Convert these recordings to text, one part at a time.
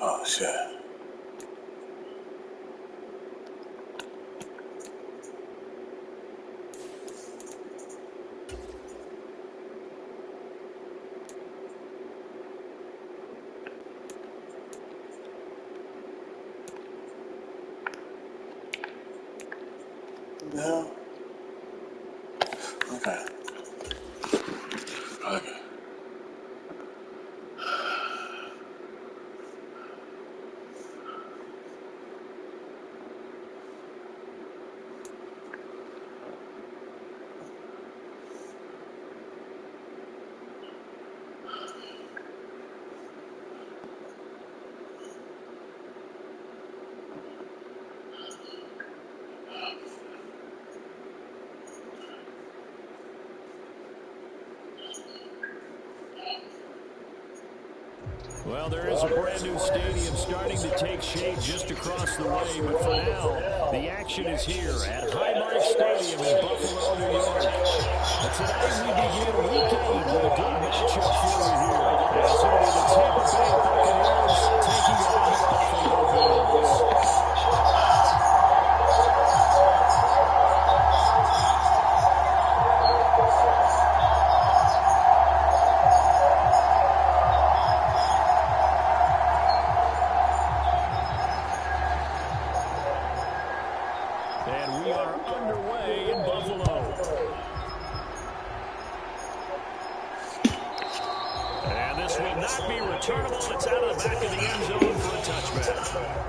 Oh, shit. No. Okay. Okay. Well, there is a brand new stadium starting to take shape just across the way, but for now, the action is here at Highmark Stadium in Buffalo, New York. And tonight we begin Week 8 with a good matchup for you here, as it'll be the Tampa Bay Buccaneers taking on the Buffalo Bills. And we are underway in Buffalo. And this will not be returnable. It's out of the back of the end zone for a touchback.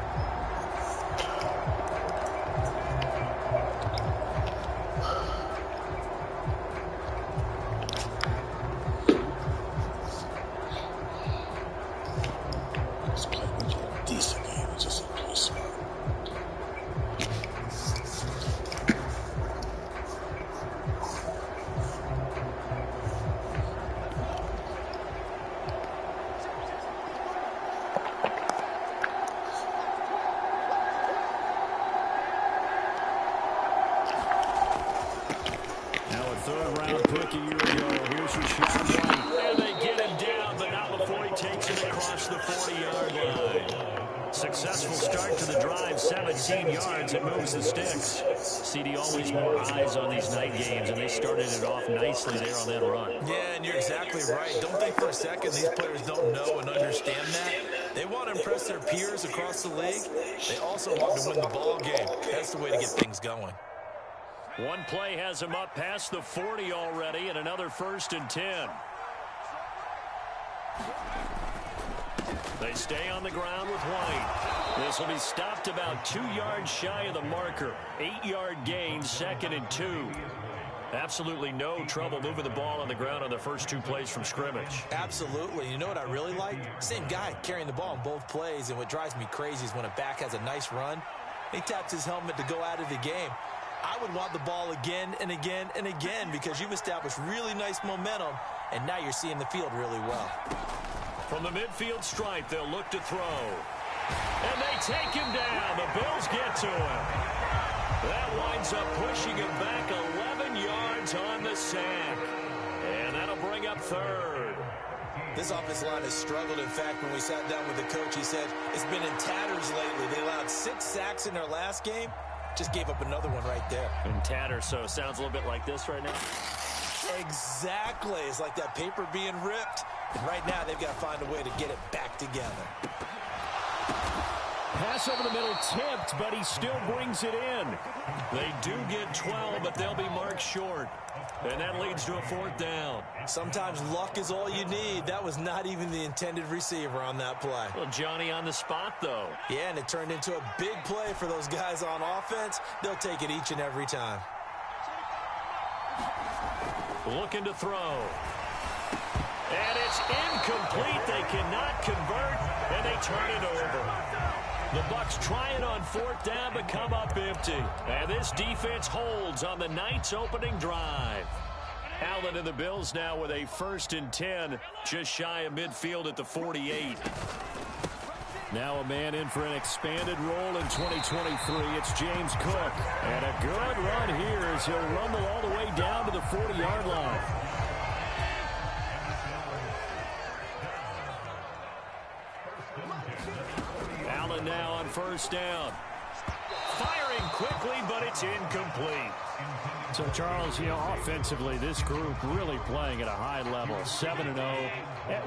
Third-round pick a year ago. Here's Rashad White. And they get him down, but not before he takes it across the 40-yard line. Successful start to the drive, 17 yards. It moves the sticks. CD, always more eyes on these night games, and they started it off nicely there on that run. Yeah, and you're exactly right. Don't think for a second these players don't know and understand that. They want to impress their peers across the league. They also want to win the ball game. That's the way to get things going. One play has him up past the 40 already, and another 1st and 10. They stay on the ground with White. This will be stopped about 2 yards shy of the marker. 8-yard gain, 2nd and 2. Absolutely no trouble moving the ball on the ground on the first 2 plays from scrimmage. Absolutely. You know what I really like? Same guy carrying the ball in both plays, and what drives me crazy is when a back has a nice run, he taps his helmet to go out of the game. I would want the ball again and again and again because you've established really nice momentum, and now you're seeing the field really well. From the midfield stripe, they'll look to throw. And they take him down. The Bills get to him. That winds up pushing him back 11 yards on the sack. And that'll bring up 3rd. This offensive line has struggled. In fact, when we sat down with the coach, he said it's been in tatters lately. They allowed 6 sacks in their last game. Just gave up another one right there. In tatters, so it sounds a little bit like this right now. Exactly. It's like that paper being ripped. And right now, they've got to find a way to get it back together. Pass over the middle tipped, but he still brings it in. They do get 12, but they'll be marked short. And that leads to a 4th down. Sometimes luck is all you need. That was not even the intended receiver on that play. Well, Johnny on the spot, though. Yeah, and it turned into a big play for those guys on offense. They'll take it each and every time. Looking to throw. And it's incomplete. They cannot convert, and they turn it over. The Bucs try it on 4th down, but come up empty. And this defense holds on the night's opening drive. Allen and the Bills now with a 1st and 10, just shy of midfield at the 48. Now a man in for an expanded role in 2023. It's James Cook. And a good run here as he'll rumble all the way down to the 40-yard line. Allen now on first down. Firing quickly, but it's incomplete. So, Charles, offensively, this group really playing at a high level, 7-0.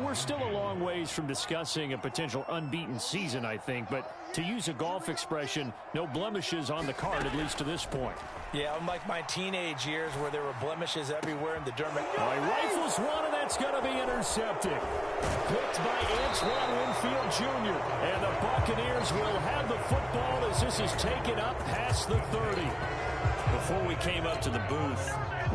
We're still a long ways from discussing a potential unbeaten season, I think. But to use a golf expression, no blemishes on the card, at least to this point. Yeah, unlike my teenage years where there were blemishes everywhere in the Dermot. He rifles one, and that's going to be intercepted. Picked by Antoine Winfield Jr. And the Buccaneers will have the football as this is taken up past the 30. Before we came up to the booth,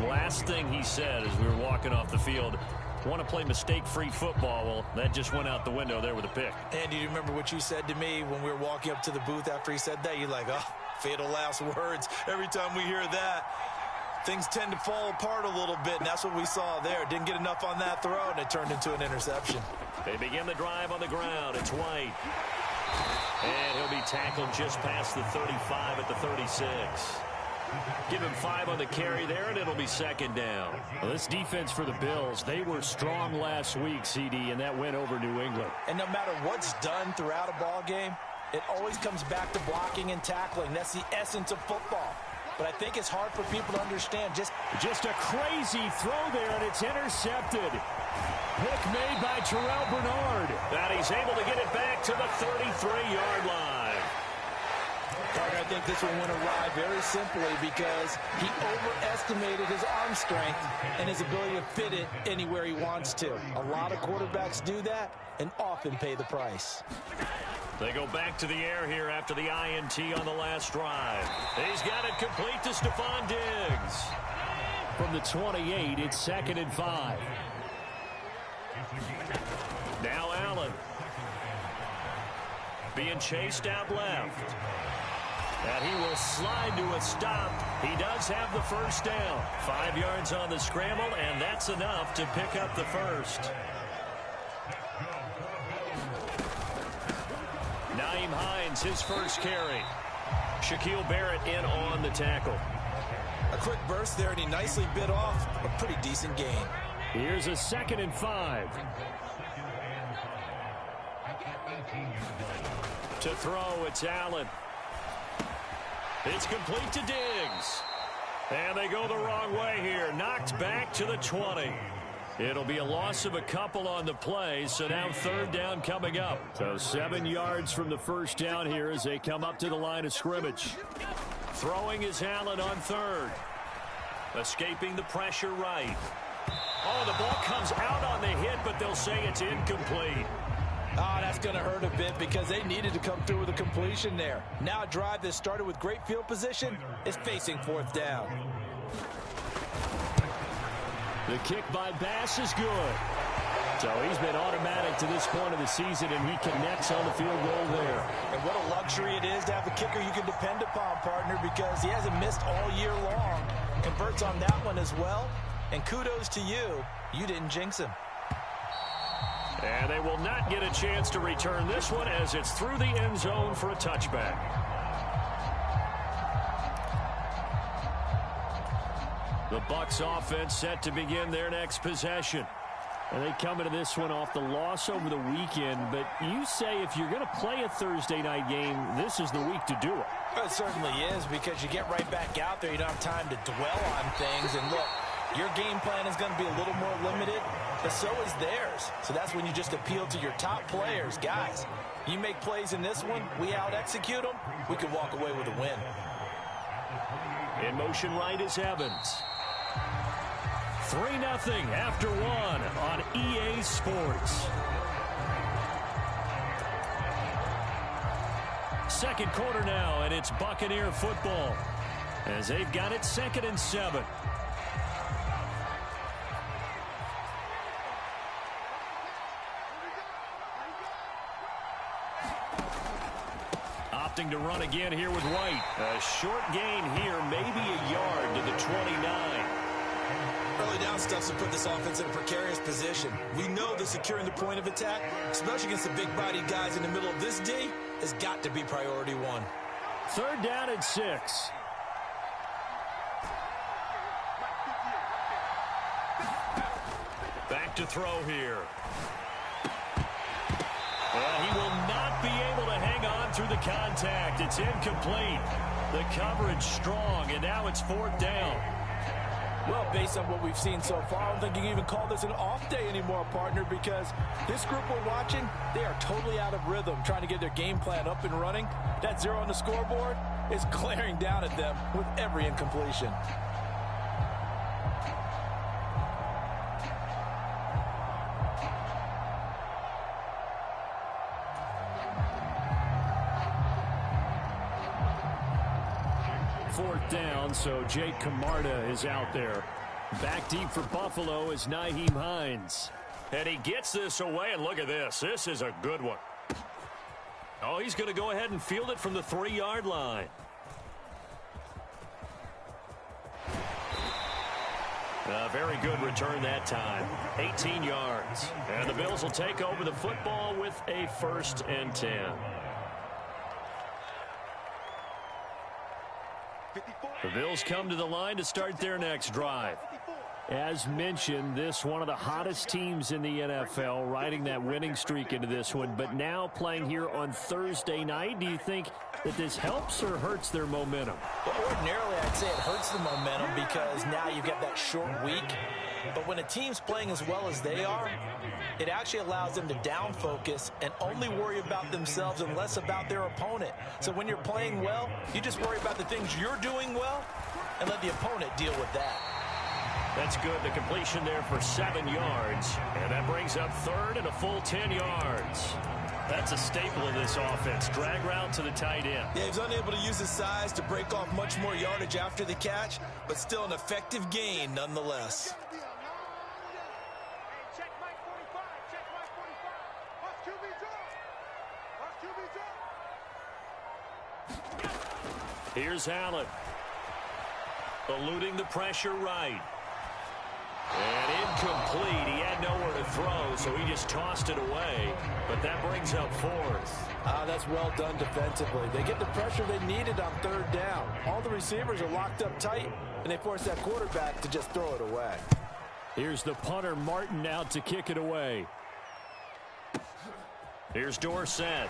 last thing he said as we were walking off the field, want to play mistake-free football. Well, that just went out the window there with a pick. And do you remember what you said to me when we were walking up to the booth after he said that? You're like, oh, fatal last words. Every time we hear that, things tend to fall apart a little bit, and that's what we saw there. Didn't get enough on that throw, and it turned into an interception. They begin the drive on the ground. It's White. And he'll be tackled just past the 35 at the 36. Give him 5 on the carry there, and it'll be second down. Well, this defense for the Bills, they were strong last week, CD, and that went over New England. And no matter what's done throughout a ball game, it always comes back to blocking and tackling. That's the essence of football. But I think it's hard for people to understand. Just a crazy throw there, and it's intercepted. Pick made by Terrell Bernard. And he's able to get it back to the 33-yard line. I think this one went awry very simply because he overestimated his arm strength and his ability to fit it anywhere he wants to. A lot of quarterbacks do that and often pay the price. They go back to the air here after the INT on the last drive. He's got it complete to Stephon Diggs. From the 28, it's 2nd and 5. Now Allen. Being chased out left. And he will slide to a stop. He does have the first down. 5 yards on the scramble, and that's enough to pick up the first. Nyheim Hines, his first carry. Shaquille Barrett in on the tackle. A quick burst there, and he nicely bit off a pretty decent gain. Here's a 2nd and 5. To throw, it's Allen. It's complete to Diggs. And they go the wrong way here. Knocked back to the 20. It'll be a loss of a couple on the play, so now 3rd down coming up. So 7 yards from the first down here as they come up to the line of scrimmage. Throwing is Allen on 3rd. Escaping the pressure right. Oh, the ball comes out on the hit, but they'll say it's incomplete. Oh, that's going to hurt a bit because they needed to come through with a completion there. Now a drive that started with great field position is facing 4th down. The kick by Bass is good. So he's been automatic to this point of the season, and he connects on the field goal there. And what a luxury it is to have a kicker you can depend upon, partner, because he hasn't missed all year long. Converts on that one as well. And kudos to you. You didn't jinx him. And they will not get a chance to return this one as it's through the end zone for a touchback. The Bucs offense set to begin their next possession. And they come into this one off the loss over the weekend, but you say if you're going to play a Thursday night game, this is the week to do it. Well, it certainly is, because you get right back out there. You don't have time to dwell on things. And look, your game plan is going to be a little more limited, but so is theirs. So that's when you just appeal to your top players. Guys, you make plays in this one, we out-execute them, we can walk away with a win. In motion right is Evans. 3-0 after 1 on EA Sports. Second quarter now, and it's Buccaneer football as they've got it 2nd and 7. Opting to run again here with White. A short gain here, maybe a yard to the 29. Early down stuff to put this offense in a precarious position. We know that securing the point of attack, especially against the big-bodied guys in the middle of this D, has got to be priority 1. 3rd down and 6. Back to throw here. And he will not be able to hang on through the contact. It's incomplete. The coverage strong, and now it's 4th down. Well, based on what we've seen so far, I don't think you can even call this an off day anymore, partner, because this group we're watching, they are totally out of rhythm, trying to get their game plan up and running. That 0 on the scoreboard is glaring down at them with every incompletion. Down, so Jake Camarda is out there. Back deep for Buffalo is Nyheim Hines. And he gets this away, and look at this. This is a good one. Oh, he's going to go ahead and field it from the 3-yard line. A very good return that time. 18 yards. And the Bills will take over the football with a 1st and 10. The Bills come to the line to start their next drive. As mentioned, this one of the hottest teams in the NFL, riding that winning streak into this one, but now playing here on Thursday night. Do you think that this helps or hurts their momentum? Well, ordinarily, I'd say it hurts the momentum because now you've got that short week. But when a team's playing as well as they are, it actually allows them to down focus and only worry about themselves and less about their opponent. So when you're playing well, you just worry about the things you're doing well and let the opponent deal with that. That's good. The completion there for 7 yards. And that brings up 3rd and a full 10 yards. That's a staple of this offense. Drag route to the tight end. Yeah, he's unable to use his size to break off much more yardage after the catch, but still an effective gain nonetheless. Here's Allen. Eluding the pressure right. And incomplete. He had nowhere to throw, so he just tossed it away. But that brings up 4th. That's well done defensively. They get the pressure they needed on 3rd down. All the receivers are locked up tight, and they force that quarterback to just throw it away. Here's the punter, Martin, out to kick it away. Here's Dorsett.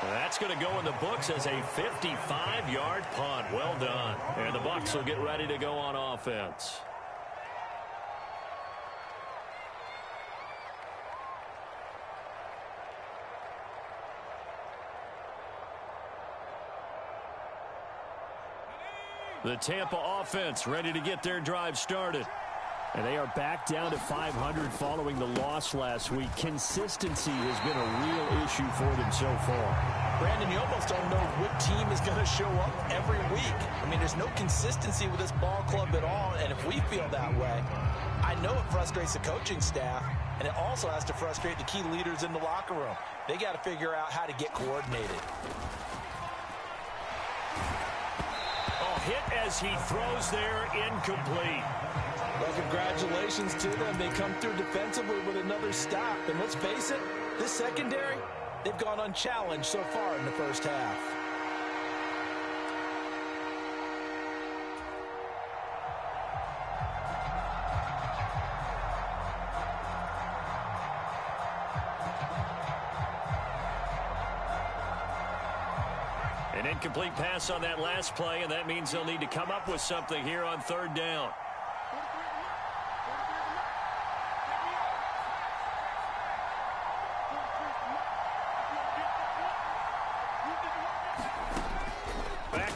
That's going to go in the books as a 55-yard punt. Well done. And the Bucs will get ready to go on offense. The Tampa offense ready to get their drive started. And they are back down to 500 following the loss last week. Consistency has been a real issue for them so far. Brandon, you almost don't know what team is going to show up every week. I mean, there's no consistency with this ball club at all, and if we feel that way, I know it frustrates the coaching staff, and it also has to frustrate the key leaders in the locker room. They got to figure out how to get coordinated. Oh, hit as he throws there, incomplete. Well, congratulations to them. They come through defensively with another stop. And let's face it, this secondary, they've gone unchallenged so far in the first half. An incomplete pass on that last play, and that means they'll need to come up with something here on 3rd down.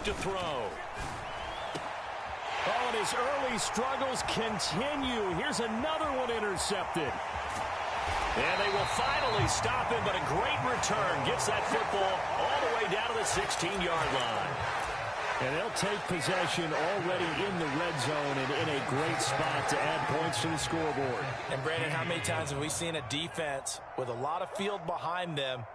To throw. Oh, and his early struggles continue. Here's another one intercepted. And they will finally stop him, but a great return gets that football all the way down to the 16-yard line. And they'll take possession already in the red zone and in a great spot to add points to the scoreboard. And Brandon, how many times have we seen a defense with a lot of field behind them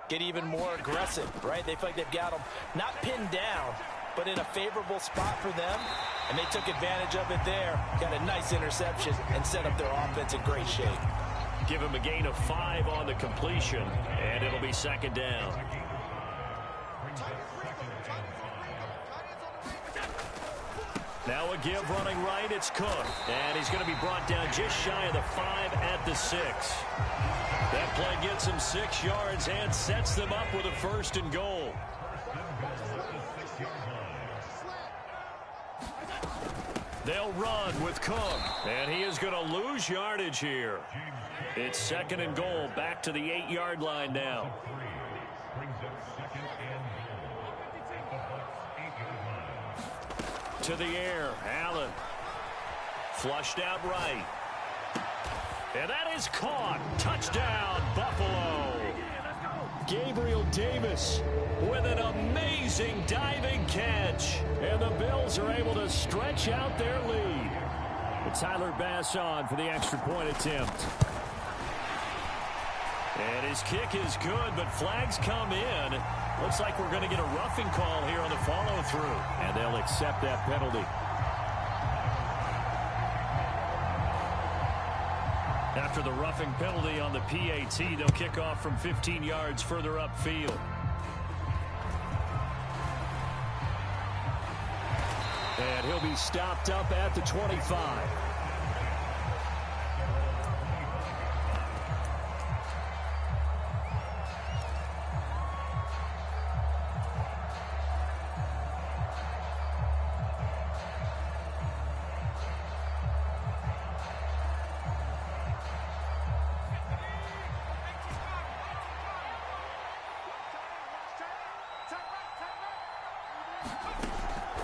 get even more aggressive, right? They feel like they've got them not pinned down, but in a favorable spot for them, and they took advantage of it there, got a nice interception, and set up their offense in great shape. Give him a gain of 5 on the completion, and it'll be 2nd down. Now a give running right, it's Cook. And he's going to be brought down just shy of the 5 at the 6. That play gets him 6 yards and sets them up with a 1st and goal. They'll run with Cook. And he is going to lose yardage here. It's 2nd and goal, back to the 8-yard line now. To the air, Allen. Flushed out right. And that is caught. Touchdown, Buffalo. Gabriel Davis with an amazing diving catch. And the Bills are able to stretch out their lead. But Tyler Bass on for the extra point attempt. And his kick is good, but flags come in. Looks like we're going to get a roughing call here on the follow-through. And they'll accept that penalty. After the roughing penalty on the PAT, they'll kick off from 15 yards further upfield. And he'll be stopped up at the 25.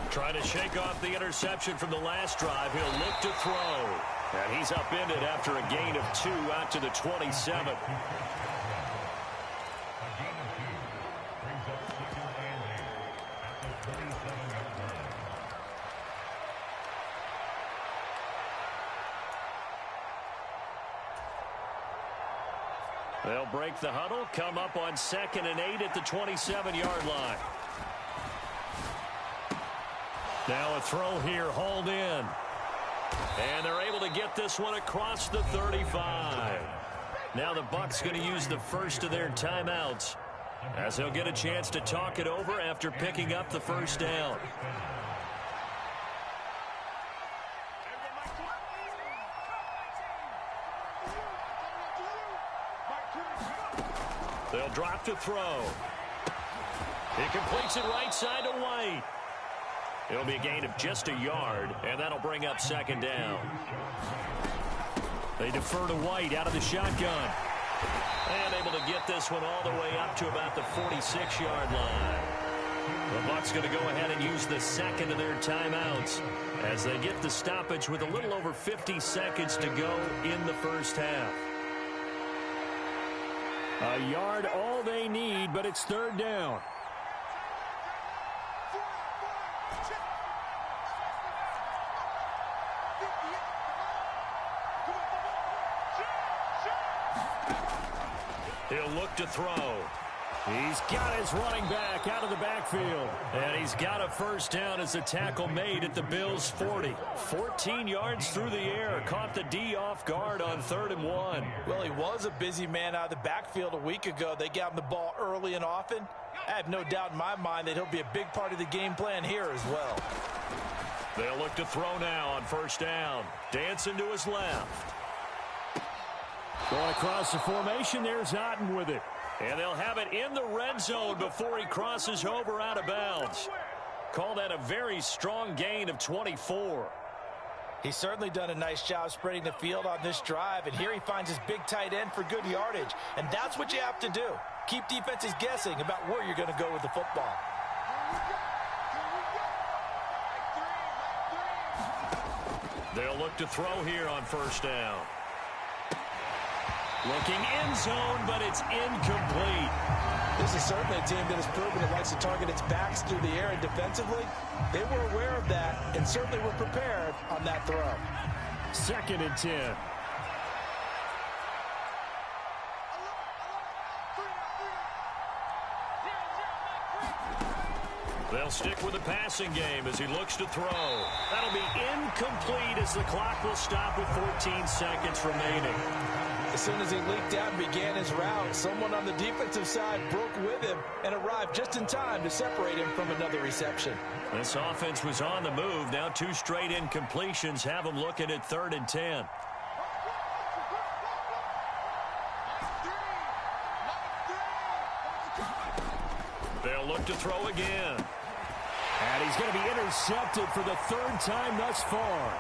Trying to shake off the interception from the last drive. He'll look to throw. And he's upended after a gain of 2 out to the 27. They'll break the huddle, come up on 2nd and 8 at the 27-yard line. Now a throw here, hauled in. And they're able to get this one across the 35. Now the Bucs going to use the first of their timeouts, as they'll get a chance to talk it over after picking up the 1st down. They'll drop to throw. He completes it right side to White. It'll be a gain of just a yard, and that'll bring up 2nd down. They defer to White out of the shotgun. And able to get this one all the way up to about the 46-yard line. The Bucs going to go ahead and use the 2nd of their timeouts as they get the stoppage with a little over 50 seconds to go in the 1st half. A yard all they need, but it's 3rd down. He'll look to throw. He's got his running back out of the backfield. And he's got a 1st down as a tackle made at the Bills' 40. 14 yards through the air. Caught the D off guard on 3rd and 1. Well, he was a busy man out of the backfield a week ago. They got him the ball early and often. I have no doubt in my mind that he'll be a big part of the game plan here as well. They'll look to throw now on 1st down. Dancing to his left. Going across the formation, there's Otten with it. And they'll have it in the red zone before he crosses over out of bounds. Call that a very strong gain of 24. He's certainly done a nice job spreading the field on this drive, and here he finds his big tight end for good yardage. And that's what you have to do. Keep defenses guessing about where you're going to go with the football. They'll look to throw here on 1st down. Looking end zone, but it's incomplete. This is certainly a team that has proven it likes to target its backs through the air, and defensively, they were aware of that and certainly were prepared on that throw. 2nd and 10. They'll stick with the passing game as he looks to throw. That'll be incomplete as the clock will stop with 14 seconds remaining. As soon as he leaked out and began his route, someone on the defensive side broke with him and arrived just in time to separate him from another reception. This offense was on the move. Now 2 straight incompletions have them looking at 3rd and 10. They'll look to throw again. And he's going to be intercepted for the 3rd time thus far.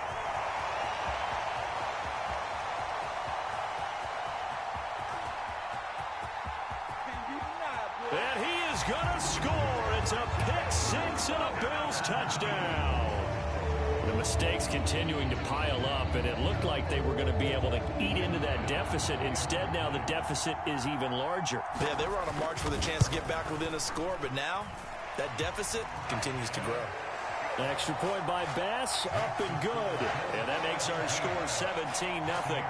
And he is going to score. It's a pick 6 and a Bills touchdown. The mistakes continuing to pile up, and it looked like they were going to be able to eat into that deficit. Instead, now the deficit is even larger. Yeah, they were on a march with a chance to get back within a score, but now that deficit continues to grow. Extra point by Bass, up and good. And that makes our score 17-0.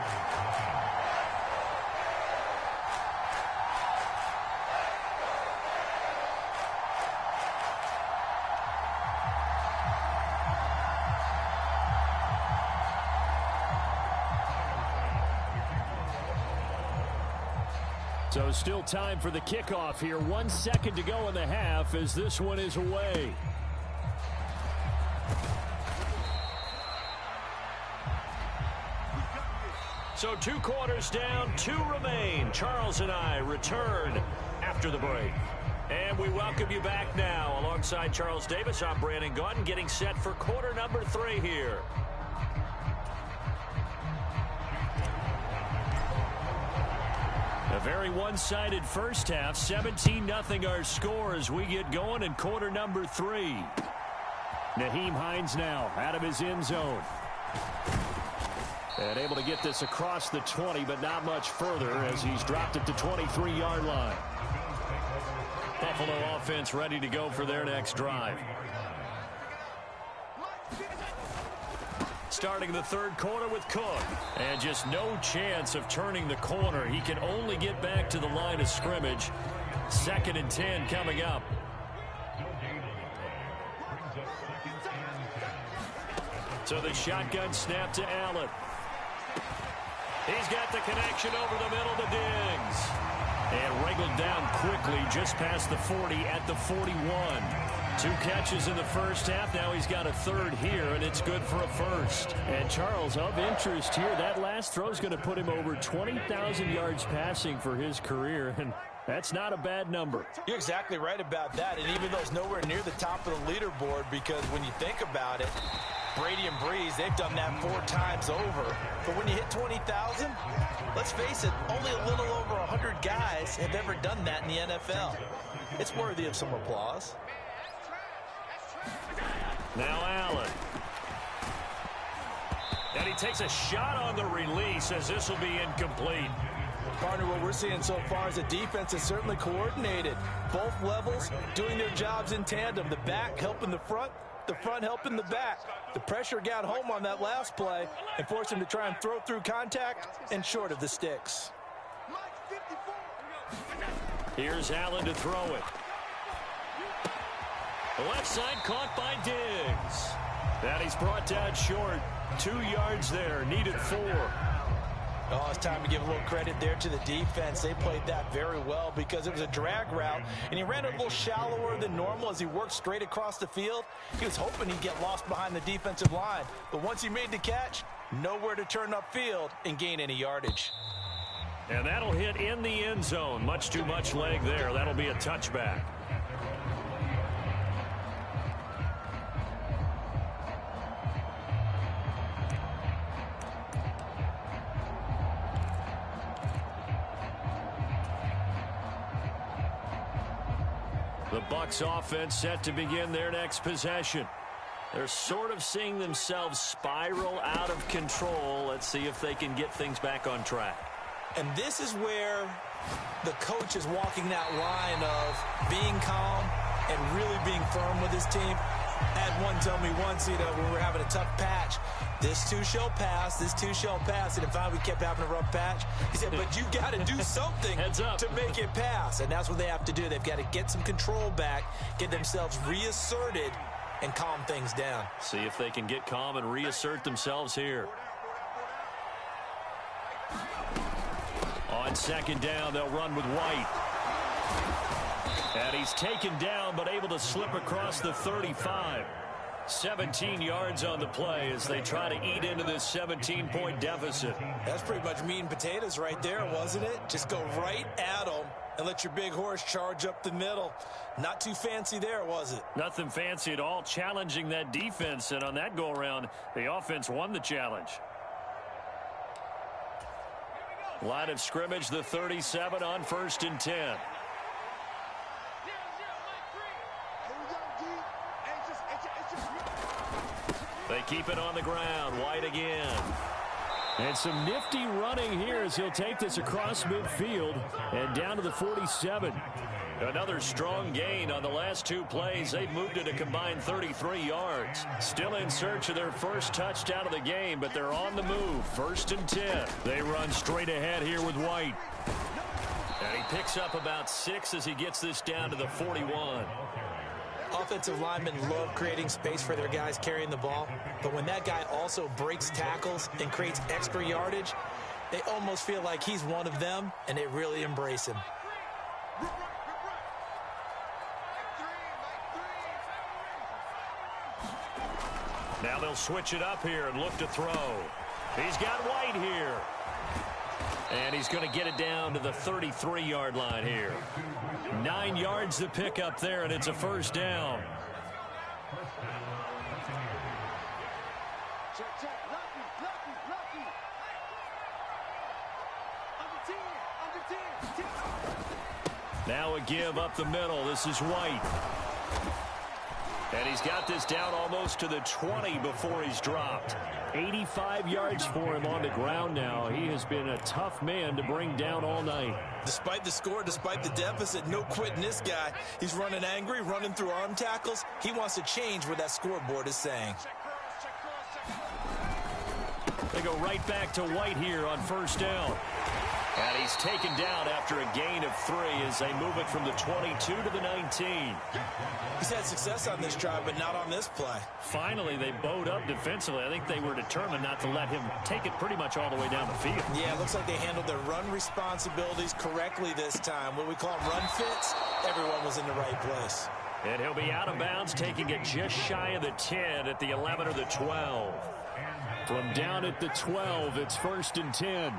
So still time for the kickoff here. 1 second to go in the half as this one is away. So 2 quarters down, 2 remain. Charles and I return after the break. And we welcome you back now. Alongside Charles Davis, I'm Brandon Gaudin, getting set for quarter number 3 here. A very one-sided first half. 17-0 our score as we get going in quarter number 3. Nyheim Hines now out of his end zone. And able to get this across the 20, but not much further as he's dropped it to 23-yard line. Buffalo offense ready to go for their next drive. Starting the 3rd quarter with Cook. And just no chance of turning the corner. He can only get back to the line of scrimmage. 2nd and 10 coming up. So the shotgun snap to Allen. He's got the connection over the middle to Diggs. And wriggled down quickly just past the 40 at the 41. 2 catches in the first half. Now he's got a 3rd here, and it's good for a 1st. And Charles, of interest here, that last throw is going to put him over 20,000 yards passing for his career, and that's not a bad number. You're exactly right about that, and even though it's nowhere near the top of the leaderboard, because when you think about it, Brady and Breeze, they've done that 4 times over. But when you hit 20,000, let's face it, only a little over 100 guys have ever done that in the NFL. It's worthy of some applause. Now Allen. And he takes a shot on the release as this will be incomplete. Partner, what we're seeing so far is the defense is certainly coordinated. Both levels doing their jobs in tandem. The back helping the front helping the back. The pressure got home on that last play and forced him to try and throw through contact and short of the sticks. Here's Allen to throw it. The left side caught by Diggs. And he's brought down short. 2 yards there. Needed 4. Oh, it's time to give a little credit there to the defense. They played that very well because it was a drag route, and he ran it a little shallower than normal as he worked straight across the field. He was hoping he'd get lost behind the defensive line, but once he made the catch, nowhere to turn upfield and gain any yardage. And that'll hit in the end zone. Much too much leg there. That'll be a touchback. The Bucs offense set to begin their next possession. They're sort of seeing themselves spiral out of control. Let's see if they can get things back on track. And this is where the coach is walking that line of being calm and really being firm with his team. I had one tell me once, when we're having a tough patch, this too shall pass, this too shall pass. And if we kept having a rough patch, he said, but you got to do something to make it pass. And that's what they have to do. They've got to get some control back, get themselves reasserted, and calm things down. See if they can get calm and reassert themselves here. On second down, they'll run with White. And he's taken down, but able to slip across the 35. 17 yards on the play as they try to eat into this 17-point deficit. That's pretty much meat and potatoes right there, wasn't it? Just go right at them and let your big horse charge up the middle. Not too fancy there, was it? Nothing fancy at all, challenging that defense. And on that go-around, the offense won the challenge. Line of scrimmage, the 37 on 1st and 10. They keep it on the ground. White again. And some nifty running here as he'll take this across midfield and down to the 47. Another strong gain on the last two plays. They've moved it a combined 33 yards. Still in search of their first touchdown of the game, but they're on the move. 1st and 10. They run straight ahead here with White. And he picks up about 6 as he gets this down to the 41. Offensive linemen love creating space for their guys carrying the ball, but when that guy also breaks tackles and creates extra yardage, they almost feel like he's one of them, and they really embrace him. Now they'll switch it up here and look to throw. He's got White here. And he's going to get it down to the 33-yard line here. 9 yards to pick up there, and it's a 1st down. Now a give up the middle. This is White. And he's got this down almost to the 20 before he's dropped. 85 yards for him on the ground now. He has been a tough man to bring down all night. Despite the score, despite the deficit, no quitting this guy. He's running angry, running through arm tackles. He wants to change what that scoreboard is saying. They go right back to White here on 1st down. And he's taken down after a gain of 3 as they move it from the 22 to the 19. He's had success on this drive, but not on this play. Finally, they bowed up defensively. I think they were determined not to let him take it pretty much all the way down the field. Yeah, it looks like they handled their run responsibilities correctly this time. What we call them run fits, everyone was in the right place. And he'll be out of bounds, taking it just shy of the 10 at the 11 or the 12. From down at the 12, it's 1st and 10.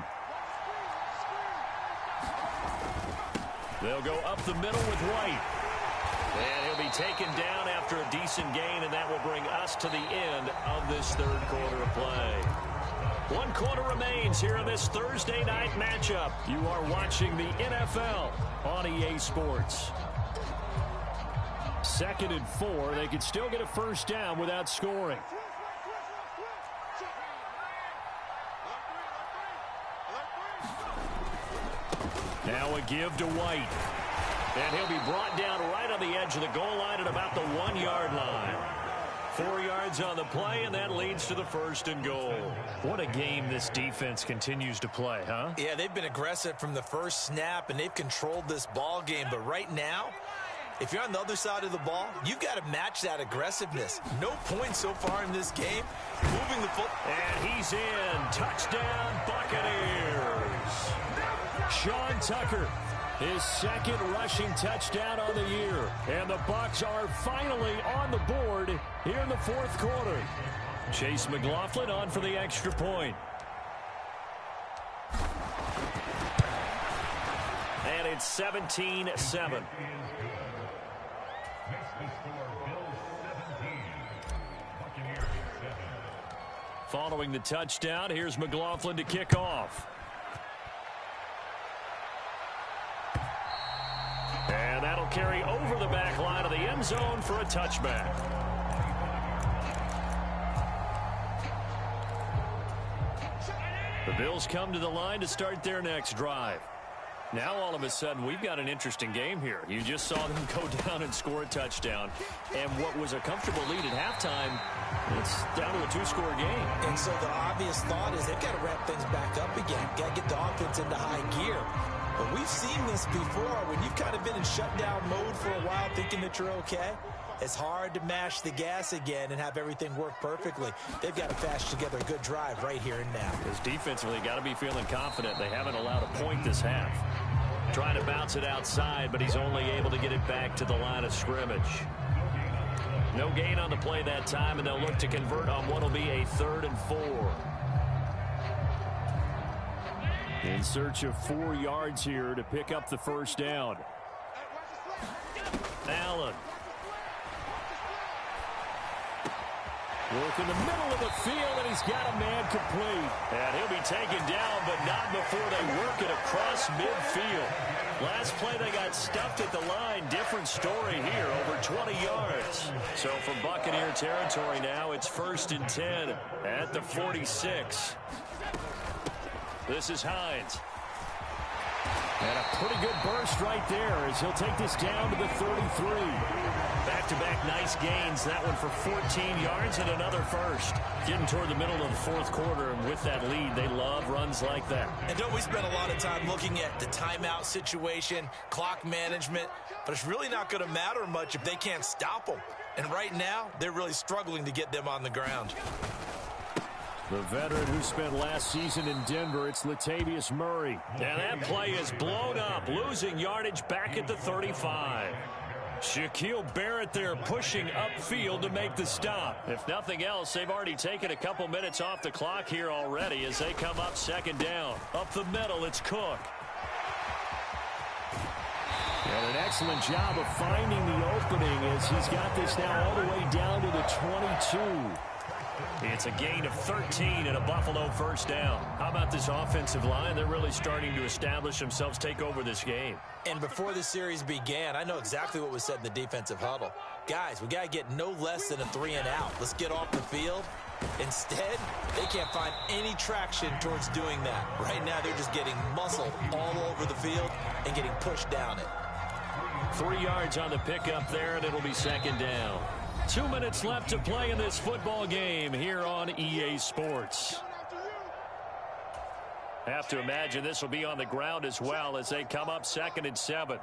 They'll go up the middle with White. And he'll be taken down after a decent gain, and that will bring us to the end of this 3rd quarter of play. 1 quarter remains here in this Thursday night matchup. You are watching the NFL on EA Sports. 2nd and 4. They could still get a 1st down without scoring. Now a give to White. And he'll be brought down right on the edge of the goal line at about the 1-yard line. 4 yards on the play, and that leads to the 1st and goal. What a game this defense continues to play, huh? Yeah, they've been aggressive from the first snap, and they've controlled this ball game. But right now, if you're on the other side of the ball, you've got to match that aggressiveness. No points so far in this game. Moving the foot. And he's in. Touchdown, Buccaneers. Sean Tucker, his 2nd rushing touchdown on the year. And the Bucs are finally on the board here in the 4th quarter. Chase McLaughlin on for the extra point. And it's 17-7. Following the touchdown, here's McLaughlin to kick off. And that'll carry over the back line of the end zone for a touchback. The Bills come to the line to start their next drive. Now, all of a sudden, we've got an interesting game here. You just saw them go down and score a touchdown. And what was a comfortable lead at halftime, it's down to a two-score game. And so the obvious thought is they've got to ramp things back up again. Got to get the offense into high gear. But we've seen this before. When you've kind of been in shutdown mode for a while thinking that you're okay, it's hard to mash the gas again and have everything work perfectly. They've got to patch together a good drive right here and now. Because defensively, got to be feeling confident. They haven't allowed a point this half. Trying to bounce it outside, but he's only able to get it back to the line of scrimmage. No gain on the play that time, and they'll look to convert on what will be a 3rd and 4. In search of 4 yards here to pick up the first down. Allen. Work in the middle of the field, and he's got a man complete. And he'll be taken down, but not before they work it across midfield. Last play, they got stuffed at the line. Different story here, over 20 yards. So from Buccaneer territory now, it's 1st and 10 at the 46. This is Hines. And a pretty good burst right there as he'll take this down to the 33. Back-to-back nice gains. That one for 14 yards and another first. Getting toward the middle of the 4th quarter, and with that lead, they love runs like that. And don't we spend a lot of time looking at the timeout situation, clock management, but it's really not going to matter much if they can't stop them. And right now, they're really struggling to get them on the ground. The veteran who spent last season in Denver, it's Latavius Murray. And that play is blown up, losing yardage back at the 35. Shaquille Barrett there pushing upfield to make the stop. If nothing else, they've already taken a couple minutes off the clock here already as they come up 2nd down. Up the middle, it's Cook. And an excellent job of finding the opening as he's got this now all the way down to the 22. It's a gain of 13 and a Buffalo 1st down. How about this offensive line? They're really starting to establish themselves, take over this game. And before the series began, I know exactly what was said in the defensive huddle. Guys, we got to get no less than a 3 and out. Let's get off the field. Instead, they can't find any traction towards doing that. Right now, they're just getting muscled all over the field and getting pushed down it. 3 yards on the pickup there, and it'll be 2nd down. 2 minutes left to play in this football game here on EA Sports. Have to imagine this will be on the ground as well as they come up 2nd and 7.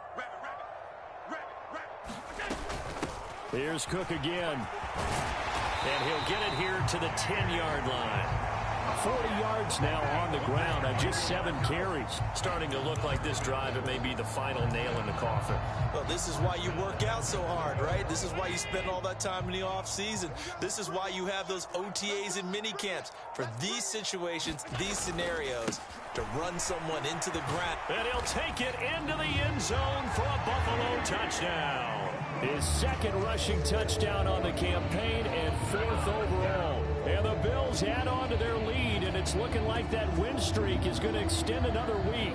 Here's Cook again. And he'll get it here to the 10-yard line. 40 yards now on the ground on just 7 carries. Starting to look like this drive, it may be the final nail in the coffin. Well, this is why you work out so hard, right? This is why you spend all that time in the offseason. This is why you have those OTAs and mini camps for these situations, these scenarios, to run someone into the ground. And he'll take it into the end zone for a Buffalo touchdown. His 2nd rushing touchdown on the campaign and 4th overall. And the Bills add on to their lead, and it's looking like that win streak is going to extend another week.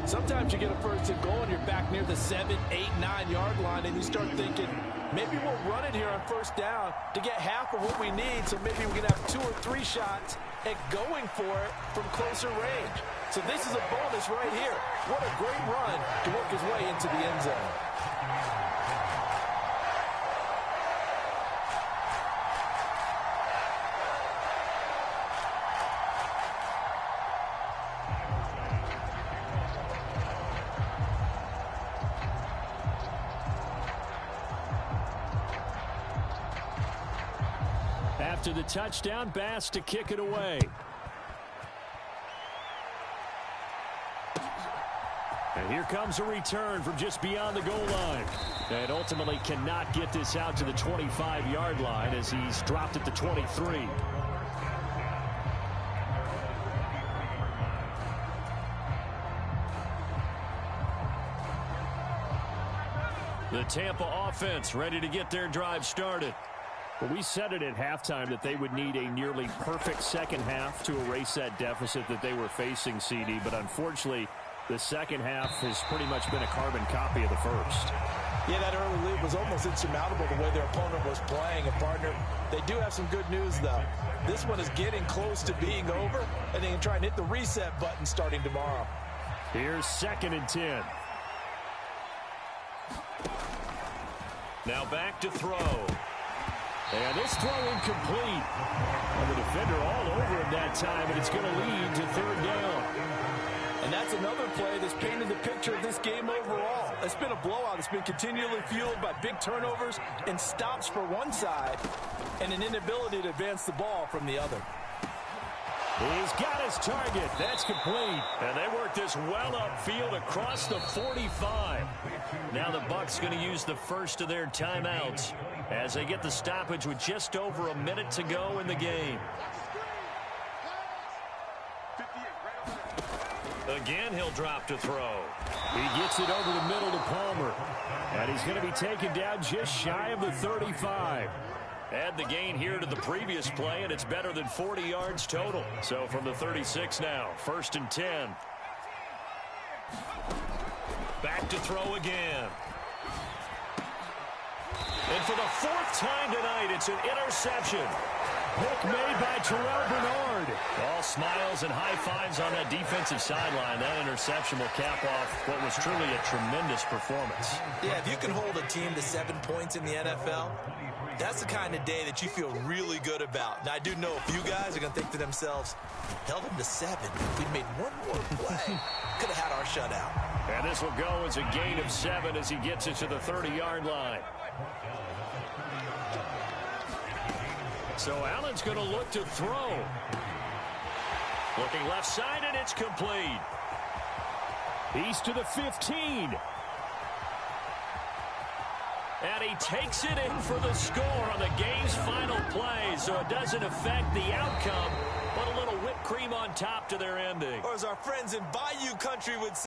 Sometimes you get a 1st and goal and you're back near the 7, 8, 9-yard line, and you start thinking, maybe we'll run it here on 1st down to get half of what we need, so maybe we can have 2 or 3 shots at going for it from closer range. So this is a bonus right here. What a great run to work his way into the end zone. After the touchdown, Bass to kick it away. And here comes a return from just beyond the goal line. And ultimately cannot get this out to the 25-yard line as he's dropped at the 23. The Tampa offense ready to get their drive started. Well, we said it at halftime that they would need a nearly perfect second half to erase that deficit that they were facing, CD. But unfortunately, the second half has pretty much been a carbon copy of the first. Yeah, that early lead was almost insurmountable the way their opponent was playing. And, partner, they do have some good news, though. This one is getting close to being over, and they can try and hit the reset button starting tomorrow. Here's 2nd and 10. Now back to throw. And this throw incomplete. And the defender all over him that time, and it's going to lead to 3rd down. And that's another play that's painted the picture of this game overall. It's been a blowout. It's been continually fueled by big turnovers and stops for one side and an inability to advance the ball from the other. He's got his target. That's complete. And they work this well upfield across the 45. Now the Bucs going to use the first of their timeouts as they get the stoppage with just over a minute to go in the game. Again, he'll drop to throw. He gets it over the middle to Palmer. And he's going to be taken down just shy of the 35. Add the gain here to the previous play, and it's better than 40 yards total. So from the 36 now, 1st and 10. Back to throw again. And for the 4th time tonight, it's an interception. Pick made by Terrell Bernard. All smiles and high fives on that defensive sideline. That interception will cap off what was truly a tremendous performance. Yeah, if you can hold a team to 7 points in the NFL, that's the kind of day that you feel really good about. Now, I do know a few guys are going to think to themselves, held them to 7. If we'd made one more play, could have had our shutout. And this will go as a gain of 7 as he gets it to the 30-yard line. So Allen's going to look to throw. Looking left side, and it's complete. He's to the 15. And he takes it in for the score on the game's final play. So it doesn't affect the outcome, but a little whipped cream on top to their ending. Or as our friends in Bayou Country would say,